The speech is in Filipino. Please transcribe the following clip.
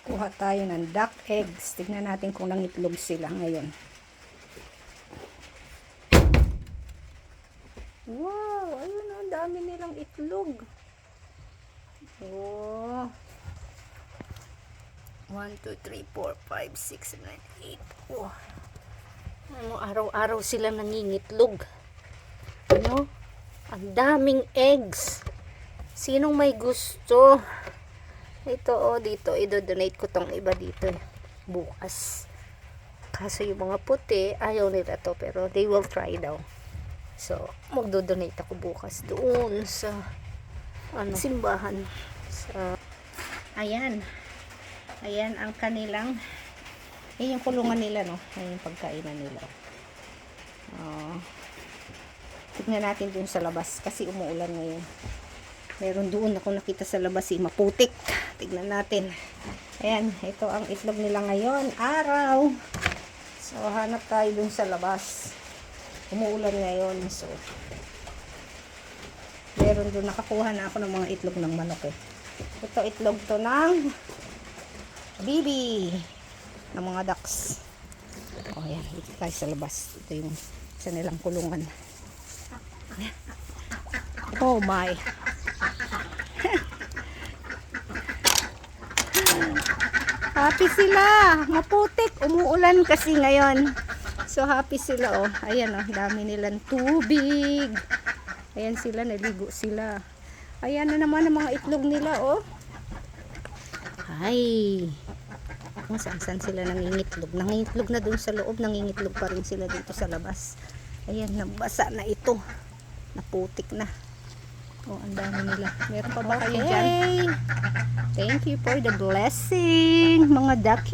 Kuha tayo ng duck eggs. Tignan natin kung nangitlog sila ngayon. Wow! Ayun, ang dami nilang itlog. Oh. 1, 2, 3, 4, 5, 6, 7, 8. Oh. Ano, araw-araw sila nangingitlog. Ano? Ang daming eggs. Sinong may gusto? Ito, oh, dito. I-donate ko tong iba dito. Bukas. Kaso yung mga puti, ayaw nila to. Pero they will try daw. So, magdo-donate ako bukas doon sa simbahan. Sa, ayan. Ayan ang kanilang, yung kulungan nila, no? Ayan yung pagkainan nila. Tignan natin dun sa labas kasi umuulan ngayon. Meron doon ako nakita sa labas, maputik. Tignan natin. Ayan, ito ang itlog nila ngayon. Araw. So, hanap tayo dun sa labas. Umuulan ngayon. So, meron doon, nakakuha na ako ng mga itlog ng manok eh. Ito, itlog to ng bibi ng mga ducks. O, ayan. Dito tayo sa labas. Ito yung sa nilang kulungan. Oh my. Happy sila. Maputik. Umuulan kasi ngayon. So happy sila, oh. Ayan, oh. Dami nilang tubig. Ayan sila. Naligo sila. Ayan na naman ang mga itlog nila, oh. Ay. Kung saan sila nangingitlog. Nangingitlog na dun sa loob. Nangingitlog pa rin sila dito sa labas. Ayan, nabasa na ito. Naputik na. Oh, ang dami nila. Meron pa ba kayo dyan? Thank you for the blessing, mga ducky.